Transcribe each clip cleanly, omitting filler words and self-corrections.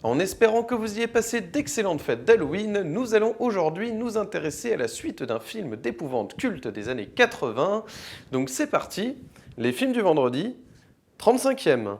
En espérant que vous y ayez passé d'excellentes fêtes d'Halloween, nous allons aujourd'hui nous intéresser à la suite d'un film d'épouvante culte des années 80. Donc c'est parti, les films du vendredi, 35e.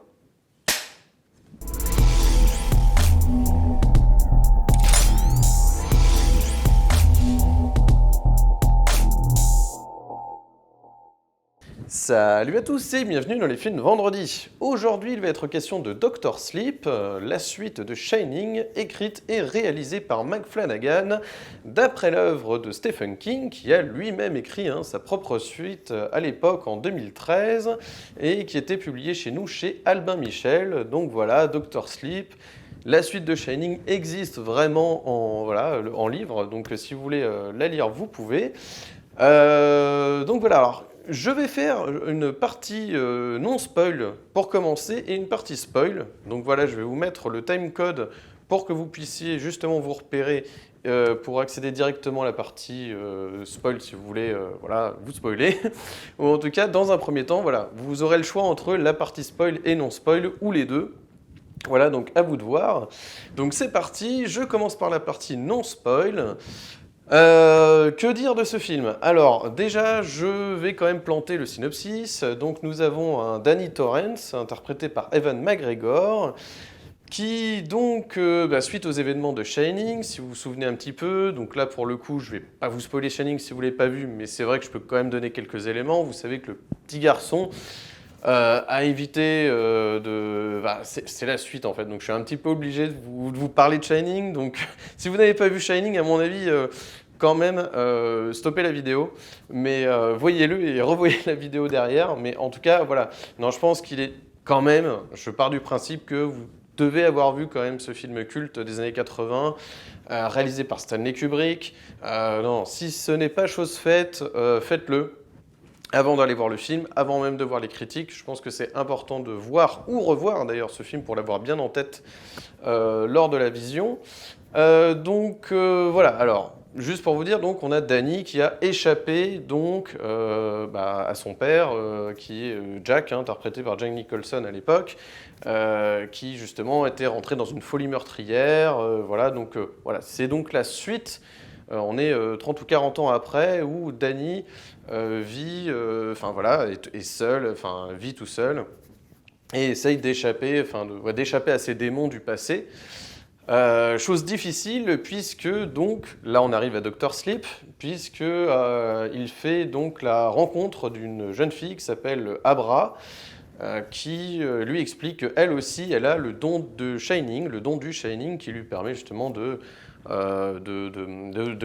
Salut à tous et bienvenue dans les films vendredi. Aujourd'hui, il va être question de Dr. Sleep, la suite de Shining, écrite et réalisée par Mike Flanagan, d'après l'œuvre de Stephen King, qui a lui-même écrit sa propre suite à l'époque en 2013 et qui était publiée chez nous chez Albin Michel. Donc voilà, Dr. Sleep. La suite de Shining existe vraiment en livre, donc si vous voulez la lire, vous pouvez. Donc voilà, alors je vais faire une partie non spoil pour commencer et une partie spoil. Donc voilà, je vais vous mettre le timecode pour que vous puissiez justement vous repérer pour accéder directement à la partie spoil si vous voulez vous spoiler. Ou en tout cas, dans un premier temps, voilà, vous aurez le choix entre la partie spoil et non spoil ou les deux. Voilà, donc à vous de voir. Donc c'est parti, je commence par la partie non spoil. Que dire de ce film? Alors, déjà, je vais quand même planter le synopsis. Donc, nous avons un Danny Torrance, interprété par Ewan McGregor, qui, donc, suite aux événements de Shining, si vous vous souvenez un petit peu, donc là, pour le coup, je vais pas vous spoiler Shining si vous l'avez pas vu, mais c'est vrai que je peux quand même donner quelques éléments. Vous savez que le petit garçon a évité c'est la suite, en fait. Donc, je suis un petit peu obligé de vous parler de Shining. Donc, si vous n'avez pas vu Shining, à mon avis... quand même, stoppez la vidéo, mais voyez-le et revoyez la vidéo derrière. Mais en tout cas, voilà. Non, je pense qu'il est quand même, je pars du principe que vous devez avoir vu quand même ce film culte des années 80, réalisé par Stanley Kubrick. Non, si ce n'est pas chose faite, faites-le. Avant d'aller voir le film, avant même de voir les critiques, je pense que c'est important de voir ou revoir d'ailleurs ce film pour l'avoir bien en tête lors de la vision. Voilà, alors... Juste pour vous dire, donc, on a Danny qui a échappé donc, à son père, qui est Jack, interprété par Jack Nicholson à l'époque, qui justement était rentré dans une folie meurtrière. Voilà, c'est donc la suite. On est 30 ou 40 ans après, où Danny vit, est seul, vit tout seul, et essaye d'échapper, d'échapper à ses démons du passé. Chose difficile puisque donc là on arrive à Dr. Sleep puisque il fait donc la rencontre d'une jeune fille qui s'appelle Abra qui lui explique qu'elle aussi elle a le don de Shining, le don du Shining qui lui permet justement de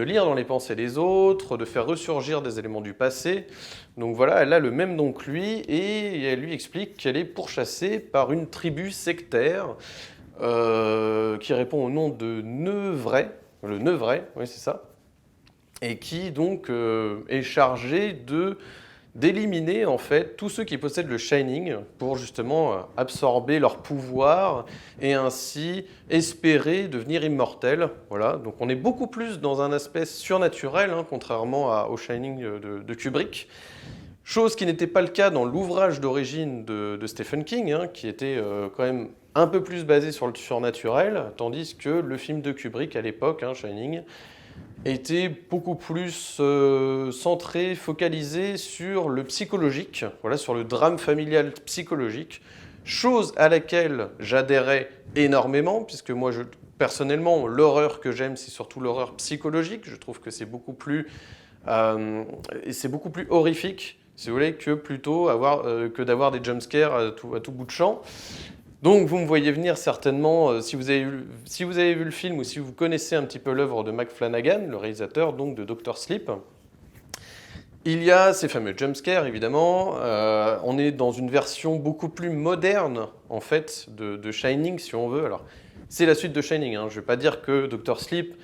lire dans les pensées des autres, de faire ressurgir des éléments du passé. Donc voilà, elle a le même don que lui et elle lui explique qu'elle est pourchassée par une tribu sectaire qui répond au nom de Nevray, le Nevray, oui c'est ça, et qui donc est chargé d'éliminer en fait tous ceux qui possèdent le Shining pour justement absorber leur pouvoir et ainsi espérer devenir immortel. Voilà, donc on est beaucoup plus dans un aspect surnaturel, contrairement au Shining de Kubrick. Chose qui n'était pas le cas dans l'ouvrage d'origine de Stephen King, qui était quand même un peu plus basé sur le surnaturel, tandis que le film de Kubrick à l'époque, Shining, était beaucoup plus centré, focalisé sur le psychologique, voilà, sur le drame familial psychologique, chose à laquelle j'adhérais énormément, puisque moi, personnellement, l'horreur que j'aime, c'est surtout l'horreur psychologique. Je trouve que c'est beaucoup plus horrifique, si vous voulez, que d'avoir des jumpscares à tout bout de champ. Donc vous me voyez venir certainement, si vous avez vu le film ou si vous connaissez un petit peu l'œuvre de Mike Flanagan, le réalisateur donc de Dr. Sleep. Il y a ces fameux jumpscares évidemment, on est dans une version beaucoup plus moderne en fait de Shining si on veut. Alors c'est la suite de Shining, je ne vais pas dire que Dr. Sleep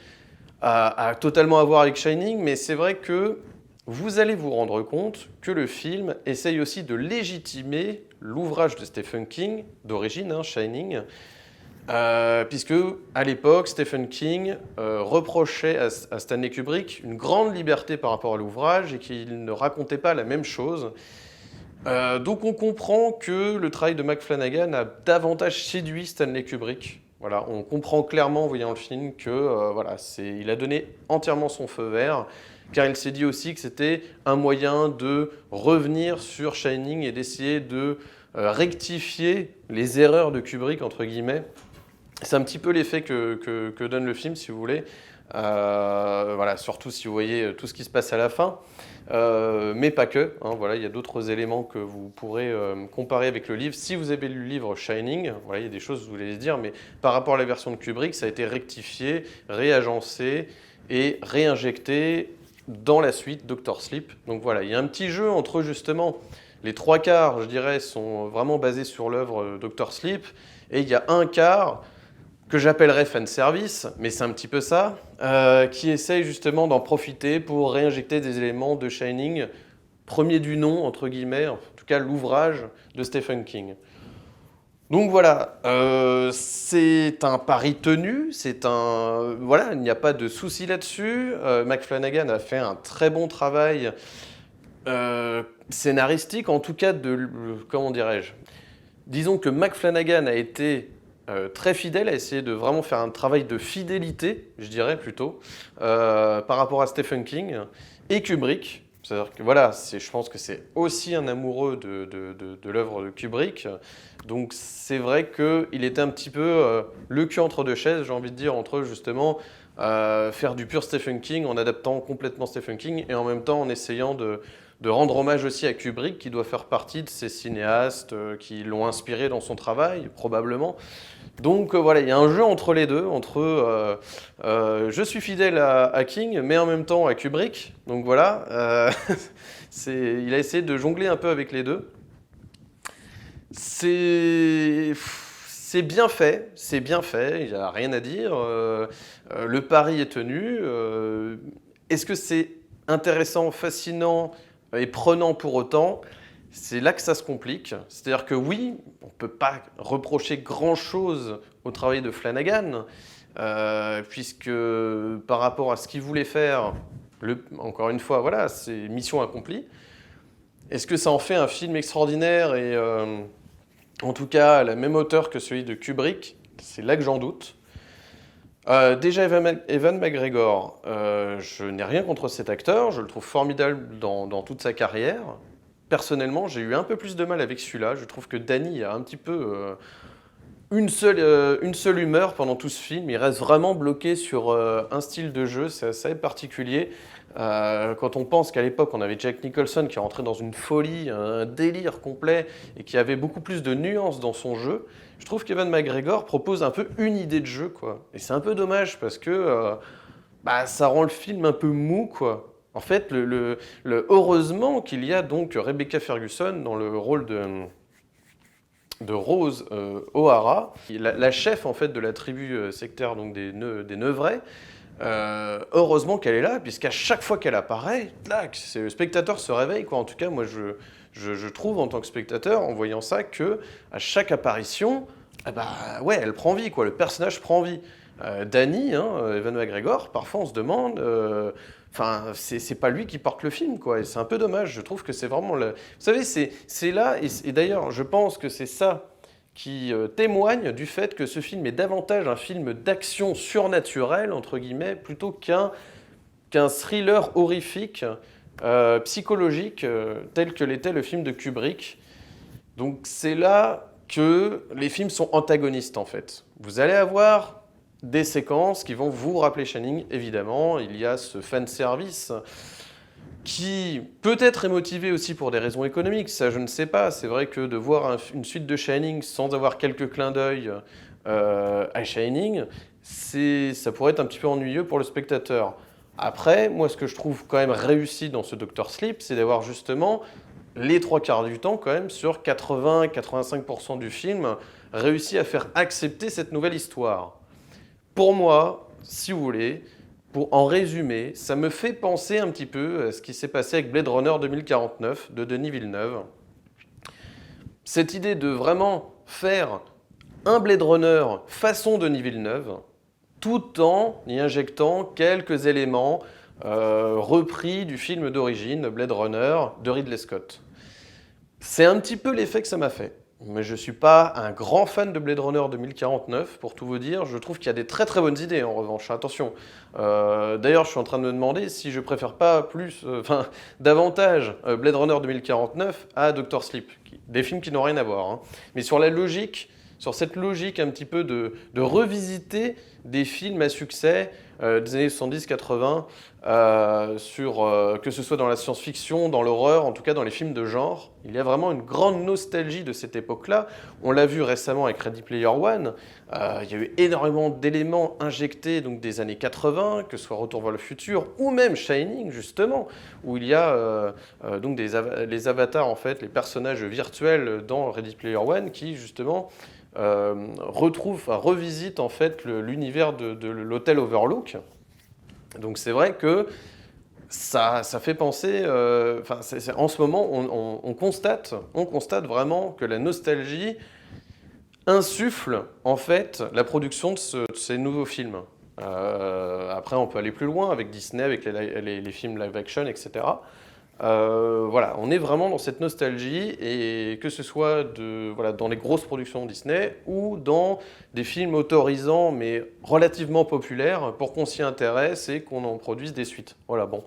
a totalement à voir avec Shining, mais c'est vrai que vous allez vous rendre compte que le film essaye aussi de légitimer l'ouvrage de Stephen King, d'origine, Shining, puisque à l'époque, Stephen King reprochait à Stanley Kubrick une grande liberté par rapport à l'ouvrage et qu'il ne racontait pas la même chose. Donc on comprend que le travail de Mike Flanagan a davantage séduit Stanley Kubrick Voilà, on comprend clairement en voyant le film que voilà, il a donné entièrement son feu vert, car il s'est dit aussi que c'était un moyen de revenir sur Shining et d'essayer de rectifier les erreurs de Kubrick, entre guillemets. C'est un petit peu l'effet que donne le film, si vous voulez. Voilà, surtout si vous voyez tout ce qui se passe à la fin. Mais pas que. Hein, voilà, il y a d'autres éléments que vous pourrez comparer avec le livre. Si vous avez lu le livre Shining, voilà, il y a des choses que vous voulez dire, mais par rapport à la version de Kubrick, ça a été rectifié, réagencé et réinjecté dans la suite Dr. Sleep. Donc voilà, il y a un petit jeu entre justement les 3/4, je dirais, sont vraiment basés sur l'œuvre Dr. Sleep, et il y a un quart que j'appellerais fanservice, mais c'est un petit peu ça, qui essaye justement d'en profiter pour réinjecter des éléments de Shining, premier du nom, entre guillemets, en tout cas l'ouvrage de Stephen King. Donc voilà, c'est un pari tenu, voilà, il n'y a pas de souci là-dessus. Mike Flanagan a fait un très bon travail scénaristique, en tout cas comment dirais-je. Disons que Mike Flanagan a été très fidèle, a essayé de vraiment faire un travail de fidélité, je dirais plutôt, par rapport à Stephen King et Kubrick. C'est-à-dire que voilà, je pense que c'est aussi un amoureux de l'œuvre de Kubrick. Donc c'est vrai qu'il était un petit peu le cul entre deux chaises, j'ai envie de dire, entre justement faire du pur Stephen King en adaptant complètement Stephen King et en même temps en essayant de rendre hommage aussi à Kubrick, qui doit faire partie de ces cinéastes qui l'ont inspiré dans son travail, probablement. Donc voilà, il y a un jeu entre les deux, entre je suis fidèle à King, mais en même temps à Kubrick. Donc voilà, il a essayé de jongler un peu avec les deux. C'est bien fait, il n'y a rien à dire. Le pari est tenu. Est-ce que c'est intéressant, fascinant et prenant pour autant? C'est là que ça se complique. C'est-à-dire que oui, on ne peut pas reprocher grand-chose au travail de Flanagan, puisque par rapport à ce qu'il voulait faire, encore une fois, voilà, c'est mission accomplie. Est-ce que ça en fait un film extraordinaire et en tout cas à la même hauteur que celui de Kubrick? C'est là que j'en doute. Déjà, Evan McGregor, je n'ai rien contre cet acteur, je le trouve formidable dans toute sa carrière. Personnellement, j'ai eu un peu plus de mal avec celui-là. Je trouve que Danny a un petit peu une seule humeur pendant tout ce film. Il reste vraiment bloqué sur un style de jeu, c'est assez particulier. Quand on pense qu'à l'époque, on avait Jack Nicholson qui rentrait dans une folie, un délire complet, et qui avait beaucoup plus de nuances dans son jeu, je trouve qu'Evan McGregor propose un peu une idée de jeu, quoi. Et c'est un peu dommage parce que ça rend le film un peu mou, quoi. En fait, heureusement qu'il y a donc Rebecca Ferguson dans le rôle de Rose O'Hara, la chef en fait de la tribu sectaire donc des Nevrais. Heureusement qu'elle est là, puisqu'à chaque fois qu'elle apparaît, tac, le spectateur se réveille, quoi. En tout cas, moi, je trouve en tant que spectateur, en voyant ça, que à chaque apparition, ouais, elle prend vie, quoi. Le personnage prend vie. Danny, Evan McGregor, parfois on se demande. C'est pas lui qui porte le film, quoi. Et c'est un peu dommage. Je trouve que c'est vraiment Vous savez, c'est là, et d'ailleurs, je pense que c'est ça qui témoigne du fait que ce film est davantage un film d'action surnaturelle, entre guillemets, plutôt qu'un thriller horrifique, psychologique, tel que l'était le film de Kubrick. Donc c'est là que les films sont antagonistes, en fait. Vous allez avoir des séquences qui vont vous rappeler Shining, évidemment. Il y a ce fanservice qui peut-être est motivé aussi pour des raisons économiques, ça je ne sais pas. C'est vrai que de voir une suite de Shining sans avoir quelques clins d'œil à Shining, ça pourrait être un petit peu ennuyeux pour le spectateur. Après, moi ce que je trouve quand même réussi dans ce Dr. Sleep, c'est d'avoir justement les 3/4 du temps, quand même, sur 80-85% du film, réussi à faire accepter cette nouvelle histoire. Pour moi, si vous voulez, pour en résumer, ça me fait penser un petit peu à ce qui s'est passé avec Blade Runner 2049 de Denis Villeneuve. Cette idée de vraiment faire un Blade Runner façon Denis Villeneuve, tout en y injectant quelques éléments repris du film d'origine, Blade Runner, de Ridley Scott. C'est un petit peu l'effet que ça m'a fait. Mais je suis pas un grand fan de Blade Runner 2049, pour tout vous dire. Je trouve qu'il y a des très très bonnes idées, en revanche. Attention. D'ailleurs, je suis en train de me demander si je préfère pas plus, enfin, davantage Blade Runner 2049 à Doctor Sleep. Des films qui n'ont rien à voir, hein. Mais sur la logique, sur cette logique un petit peu de revisiter des films à succès des années 70-80, que ce soit dans la science-fiction, dans l'horreur, en tout cas dans les films de genre. Il y a vraiment une grande nostalgie de cette époque-là. On l'a vu récemment avec Ready Player One. Il y a eu énormément d'éléments injectés donc, des années 80, que ce soit Retour vers le futur ou même Shining, justement, où il y a donc les avatars, en fait, les personnages virtuels dans Ready Player One qui, justement, revisite en fait l'univers de l'hôtel Overlook. Donc c'est vrai que ça fait penser. En ce moment, on constate vraiment que la nostalgie insuffle en fait la production de ces nouveaux films. Après, on peut aller plus loin avec Disney, avec les films live action, etc. Voilà, on est vraiment dans cette nostalgie, et que ce soit dans les grosses productions Disney ou dans des films autorisants mais relativement populaires pour qu'on s'y intéresse et qu'on en produise des suites. Voilà, bon.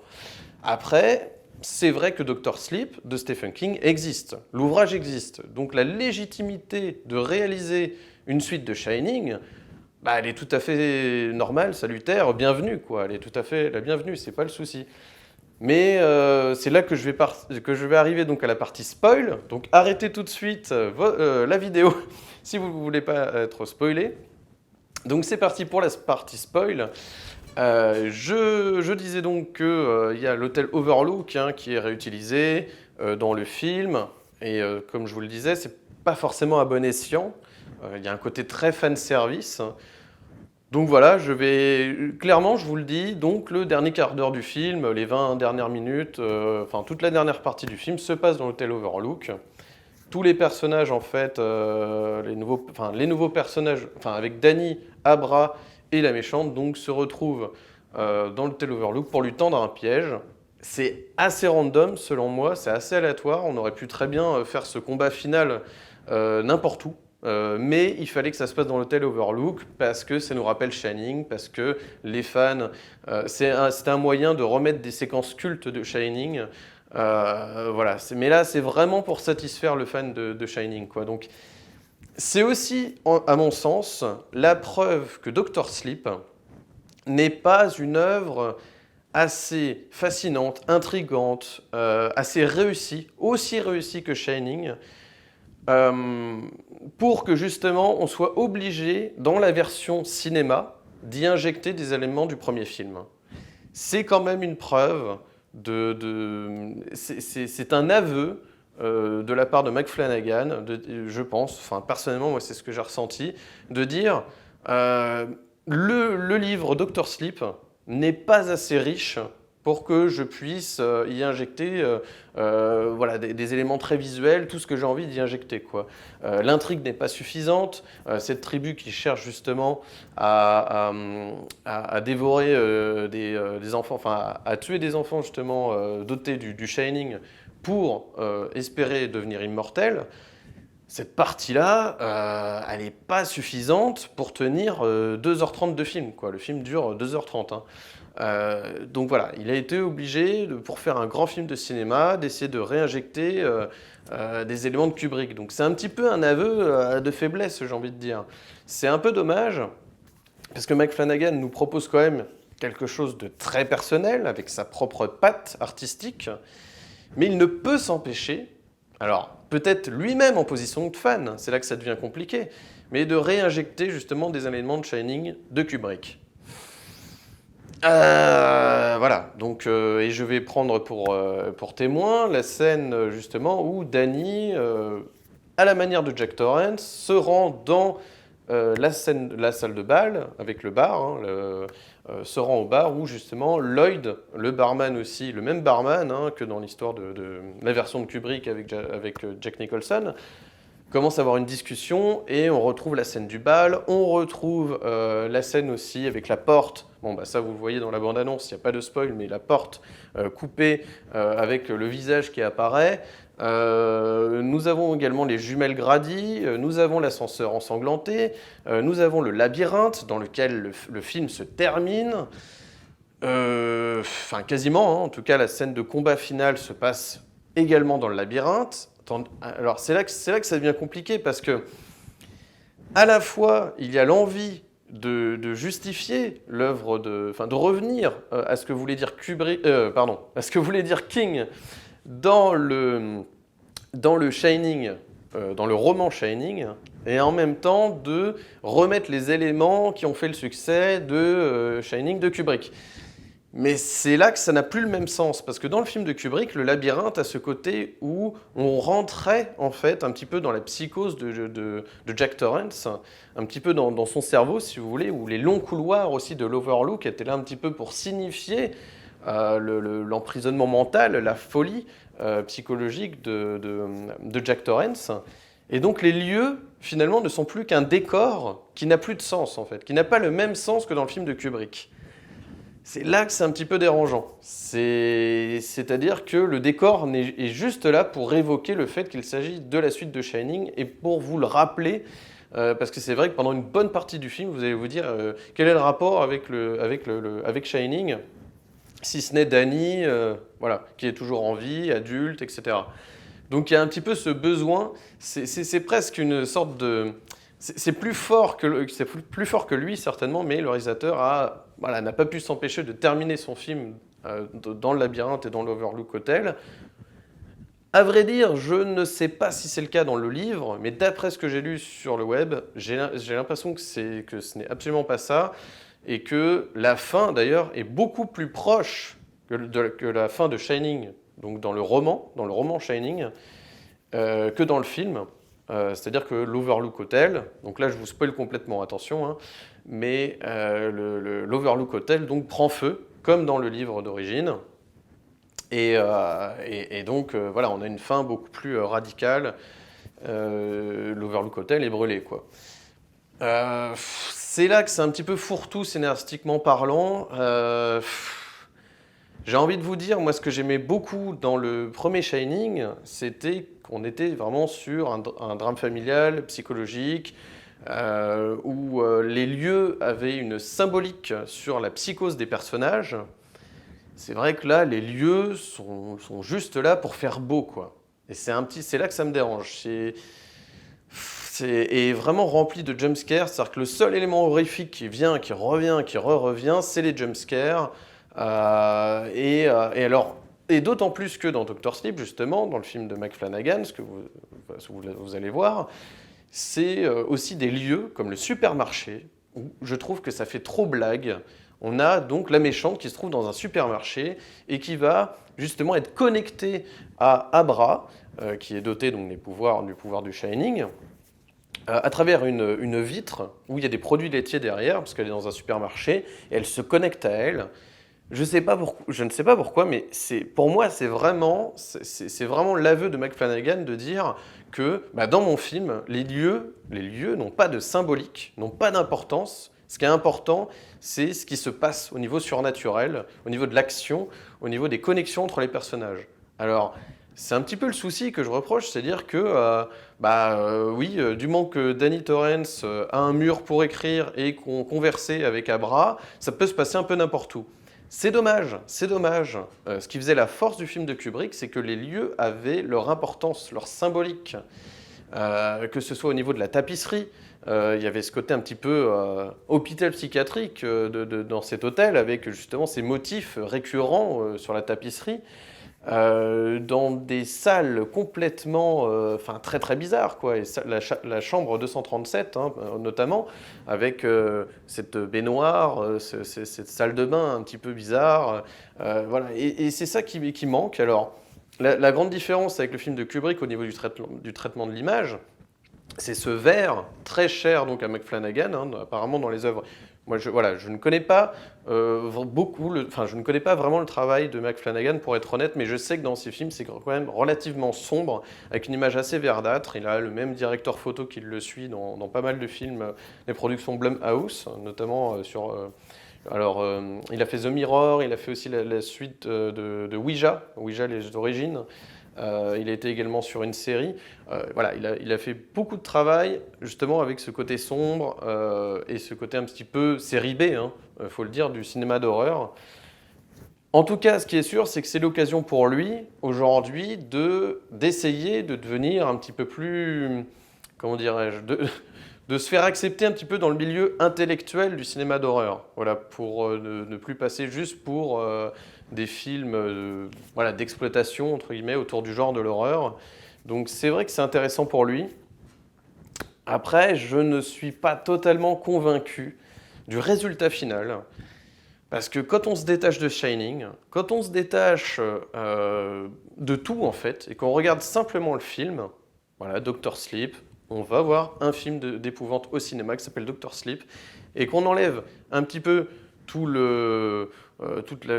Après, c'est vrai que Dr. Sleep de Stephen King existe, l'ouvrage existe, donc la légitimité de réaliser une suite de Shining, bah, elle est tout à fait normale, salutaire, bienvenue, quoi. Elle est tout à fait la bienvenue, c'est pas le souci. Mais c'est là que je vais arriver donc à la partie spoil. Donc arrêtez tout de suite la vidéo si vous ne voulez pas être spoilé. Donc c'est parti pour la partie spoil. Je disais donc qu'il y a l'hôtel Overlook qui est réutilisé dans le film. Et comme je vous le disais, c'est pas forcément à bon escient. Il y a un côté très fan service. Donc voilà, clairement, je vous le dis, donc le dernier quart d'heure du film, les 20 dernières minutes, toute la dernière partie du film se passe dans l'hôtel Overlook. Tous les personnages, en fait, les nouveaux personnages, avec Danny, Abra et la méchante, donc se retrouvent dans l'hôtel Overlook pour lui tendre un piège. C'est assez random, selon moi, c'est assez aléatoire. On aurait pu très bien faire ce combat final n'importe où. Mais il fallait que ça se passe dans l'hôtel Overlook parce que ça nous rappelle Shining, parce que les fans, c'était un moyen de remettre des séquences cultes de Shining. Voilà. Mais là, c'est vraiment pour satisfaire le fan de Shining, quoi. Donc, c'est aussi, à mon sens, la preuve que Dr. Sleep n'est pas une œuvre assez fascinante, intrigante, assez réussie, aussi réussie que Shining. Pour que justement on soit obligé, dans la version cinéma, d'y injecter des éléments du premier film. C'est quand même une preuve c'est un aveu de la part de McFlanagan, je pense, personnellement moi c'est ce que j'ai ressenti, de dire le livre Dr. Sleep n'est pas assez riche pour que je puisse y injecter des éléments très visuels, tout ce que j'ai envie d'y injecter, quoi. L'intrigue n'est pas suffisante. Cette tribu qui cherche justement à dévorer des enfants, à tuer des enfants justement dotés du Shining pour espérer devenir immortel. Cette partie-là, elle n'est pas suffisante pour tenir 2h30 de film, quoi. Le film dure 2h30, hein. Donc voilà, il a été obligé, pour faire un grand film de cinéma, d'essayer de réinjecter des éléments de Kubrick. Donc c'est un petit peu un aveu de faiblesse, j'ai envie de dire. C'est un peu dommage, parce que McFlanagan nous propose quand même quelque chose de très personnel, avec sa propre patte artistique, mais il ne peut s'empêcher, alors peut-être lui-même en position de fan, c'est là que ça devient compliqué, mais de réinjecter justement des éléments de Shining de Kubrick. Voilà, donc, et je vais prendre pour témoin la scène justement où Danny, à la manière de Jack Torrance, se rend dans la salle de bal, avec le bar, se rend au bar où justement Lloyd, le barman aussi, le même barman que dans l'histoire de la version de Kubrick avec Jack Nicholson, commence à avoir une discussion et on retrouve la scène du bal, on retrouve la scène aussi avec la porte. Bon, bah ça, vous le voyez dans la bande-annonce, il n'y a pas de spoil, mais la porte coupée avec le visage qui apparaît. Nous avons également les jumelles Grady, nous avons l'ascenseur ensanglanté, nous avons le labyrinthe dans lequel le film se termine. Enfin, quasiment, hein. En tout cas, la scène de combat finale se passe également dans le labyrinthe. Alors, c'est là que ça devient compliqué parce que, à la fois, il y a l'envie de justifier l'œuvre enfin, de revenir à ce que voulait dire à ce que voulait dire King dans le Shining, dans le roman Shining, et en même temps de remettre les éléments qui ont fait le succès de Shining de Kubrick. Mais c'est là que ça n'a plus le même sens, parce que dans le film de Kubrick, le labyrinthe a ce côté où on rentrait en fait un petit peu dans la psychose de Jack Torrance, un petit peu dans son cerveau, si vous voulez, où les longs couloirs aussi de l'Overlook étaient là un petit peu pour signifier l'emprisonnement mental, la folie psychologique de Jack Torrance. Et donc les lieux, finalement, ne sont plus qu'un décor qui n'a plus de sens, en fait, qui n'a pas le même sens que dans le film de Kubrick. C'est là que c'est un petit peu dérangeant. C'est-à-dire que le décor est juste là pour évoquer le fait qu'il s'agit de la suite de Shining et pour vous le rappeler, parce que c'est vrai que pendant une bonne partie du film, vous allez vous dire quel est le rapport avec Shining, si ce n'est Danny, voilà, qui est toujours en vie, adulte, etc. Donc il y a un petit peu ce besoin, c'est presque une sorte de... C'est plus fort que lui, certainement, mais le réalisateur n'a pas pu s'empêcher de terminer son film dans le labyrinthe et dans l'Overlook Hotel. À vrai dire, je ne sais pas si c'est le cas dans le livre, mais d'après ce que j'ai lu sur le web, j'ai l'impression que ce n'est absolument pas ça, et que la fin, d'ailleurs, est beaucoup plus proche que la fin de Shining, donc dans le roman Shining, que dans le film. C'est-à-dire que l'Overlook Hotel, donc là je vous spoil complètement, attention, hein, mais l'Overlook Hotel donc prend feu, comme dans le livre d'origine, et donc voilà, on a une fin beaucoup plus radicale, l'Overlook Hotel est brûlé, quoi. C'est là que c'est un petit peu fourre-tout scénaristiquement parlant. J'ai envie de vous dire, moi, ce que j'aimais beaucoup dans le premier Shining, c'était qu'on était vraiment sur un drame familial, psychologique, où les lieux avaient une symbolique sur la psychose des personnages. C'est vrai que là, les lieux sont juste là pour faire beau, quoi. Et c'est là que ça me dérange. C'est vraiment rempli de jumpscares, c'est-à-dire que le seul élément horrifique qui vient, qui revient, qui re-revient, c'est les jumpscares. Et d'autant plus que dans Dr. Sleep, justement, dans le film de McFlanagan, ce que vous allez voir, c'est aussi des lieux comme le supermarché, où je trouve que ça fait trop blague. On a donc la méchante qui se trouve dans un supermarché et qui va justement être connectée à Abra, qui est dotée donc du pouvoir du Shining, à travers une vitre où il y a des produits laitiers derrière, parce qu'elle est dans un supermarché, et elle se connecte à elle. Je ne sais pas pourquoi, mais pour moi, c'est vraiment l'aveu de McFlanagan de dire que dans mon film, les lieux n'ont pas de symbolique, n'ont pas d'importance. Ce qui est important, c'est ce qui se passe au niveau surnaturel, au niveau de l'action, au niveau des connexions entre les personnages. Alors, c'est un petit peu le souci que je reproche, c'est-à-dire que, oui, du moment que Danny Torrance a un mur pour écrire et qu'on conversait avec Abra, ça peut se passer un peu n'importe où. C'est dommage, c'est dommage. Ce qui faisait la force du film de Kubrick, c'est que les lieux avaient leur importance, leur symbolique. Que ce soit au niveau de la tapisserie, il y avait ce côté un petit peu hôpital psychiatrique dans cet hôtel, avec justement ces motifs récurrents sur la tapisserie. Dans des salles complètement, très très bizarres, quoi. Et la chambre 237, hein, notamment, avec cette baignoire, cette salle de bain un petit peu bizarre, voilà. Et c'est ça qui manque. Alors, la grande différence avec le film de Kubrick au niveau du traitement de l'image, c'est ce verre très cher donc à McFlanagan, hein, apparemment dans les œuvres. Moi, je ne connais pas je ne connais pas vraiment le travail de McFlanagan pour être honnête, mais je sais que dans ses films, c'est quand même relativement sombre, avec une image assez verdâtre. Il a le même directeur photo qui le suit dans pas mal de films, des productions Blumhouse, notamment il a fait The Mirror, il a fait aussi la suite de Ouija, les origines. Il a été également sur une série. Voilà, il a fait beaucoup de travail, justement, avec ce côté sombre et ce côté un petit peu série B, hein, faut le dire, du cinéma d'horreur. En tout cas, ce qui est sûr, c'est que c'est l'occasion pour lui, aujourd'hui, d'essayer de devenir un petit peu plus, comment dirais-je, de se faire accepter un petit peu dans le milieu intellectuel du cinéma d'horreur. Voilà, pour ne plus passer juste pour des films voilà, d'exploitation, entre guillemets, autour du genre de l'horreur. Donc c'est vrai que c'est intéressant pour lui. Après, je ne suis pas totalement convaincu du résultat final. Parce que quand on se détache de Shining, quand on se détache de tout en fait, et qu'on regarde simplement le film, voilà, Dr. Sleep, on va voir un film d'épouvante au cinéma qui s'appelle Dr. Sleep, et qu'on enlève un petit peu tout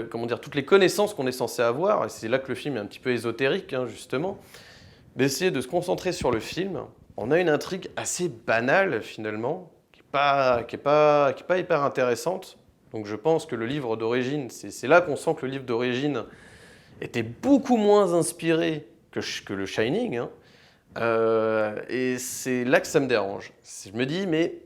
comment dire, toutes les connaissances qu'on est censé avoir, et c'est là que le film est un petit peu ésotérique, hein, justement, d'essayer de se concentrer sur le film. On a une intrigue assez banale finalement, qui n'est pas hyper intéressante. Donc je pense que le livre d'origine, c'est là qu'on sent que le livre d'origine était beaucoup moins inspiré que le Shining. Hein. Et c'est là que ça me dérange. Je me dis, mais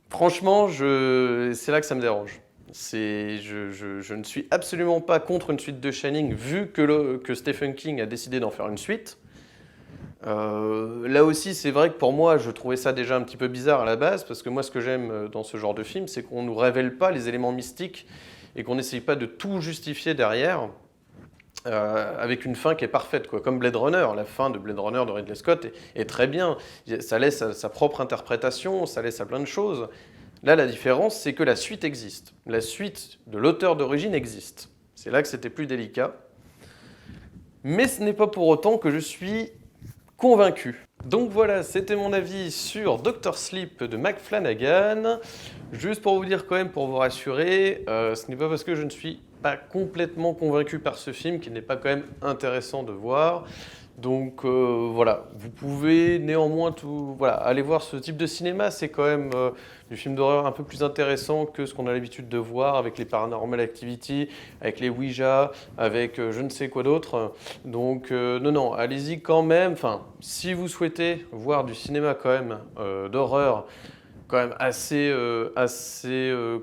franchement, c'est là que ça me dérange. Je ne suis absolument pas contre une suite de Shining, vu que Stephen King a décidé d'en faire une suite. Là aussi, c'est vrai que pour moi, je trouvais ça déjà un petit peu bizarre à la base, parce que moi, ce que j'aime dans ce genre de film, c'est qu'on ne nous révèle pas les éléments mystiques et qu'on n'essaye pas de tout justifier derrière avec une fin qui est parfaite, quoi. Comme Blade Runner. La fin de Blade Runner de Ridley Scott est très bien. Ça laisse sa propre interprétation, ça laisse à plein de choses. Là, la différence, c'est que la suite existe. La suite de l'auteur d'origine existe. C'est là que c'était plus délicat. Mais ce n'est pas pour autant que je suis convaincu. Donc voilà, c'était mon avis sur Dr. Sleep de Mike Flanagan. Juste pour vous dire quand même, pour vous rassurer, ce n'est pas parce que je ne suis pas complètement convaincu par ce film qu'il n'est pas quand même intéressant de voir. Donc voilà, vous pouvez néanmoins voilà, aller voir ce type de cinéma, c'est quand même du film d'horreur un peu plus intéressant que ce qu'on a l'habitude de voir avec les Paranormal Activity, avec les Ouija, avec je ne sais quoi d'autre. Donc non, allez-y quand même. Enfin, si vous souhaitez voir du cinéma quand même d'horreur, quand même assez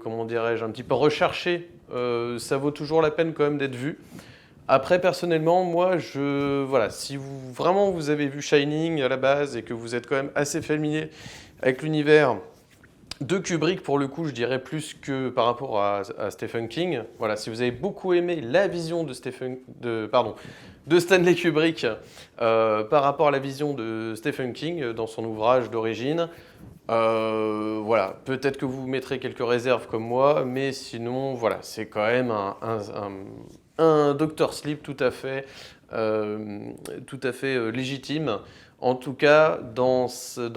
comment dirais-je, un petit peu recherché, ça vaut toujours la peine quand même d'être vu. Après, personnellement, moi, voilà, si vous avez vu Shining à la base et que vous êtes quand même assez familier avec l'univers de Kubrick, pour le coup, je dirais plus que par rapport à Stephen King. Voilà, si vous avez beaucoup aimé la vision de Stanley Kubrick par rapport à la vision de Stephen King dans son ouvrage d'origine, voilà, peut-être que vous mettrez quelques réserves comme moi, mais sinon, voilà, c'est quand même un Dr. Sleep tout à fait légitime. En tout cas, dans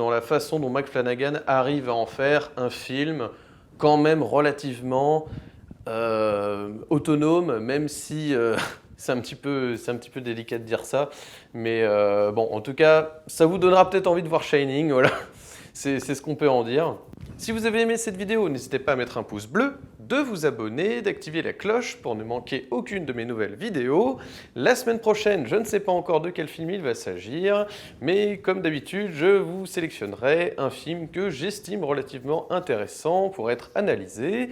la façon dont Mike Flanagan arrive à en faire un film quand même relativement autonome, même si c'est un petit peu délicat de dire ça. Mais bon, en tout cas, ça vous donnera peut-être envie de voir Shining, voilà. C'est ce qu'on peut en dire. Si vous avez aimé cette vidéo, n'hésitez pas à mettre un pouce bleu, de vous abonner, d'activer la cloche pour ne manquer aucune de mes nouvelles vidéos. La semaine prochaine, je ne sais pas encore de quel film il va s'agir, mais comme d'habitude, je vous sélectionnerai un film que j'estime relativement intéressant pour être analysé.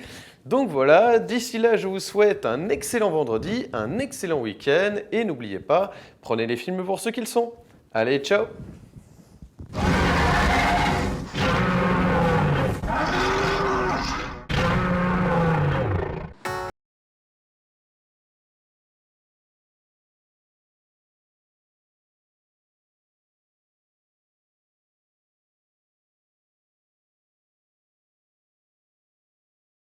Donc voilà, d'ici là, je vous souhaite un excellent vendredi, un excellent week-end, et n'oubliez pas, prenez les films pour ce qu'ils sont. Allez, ciao!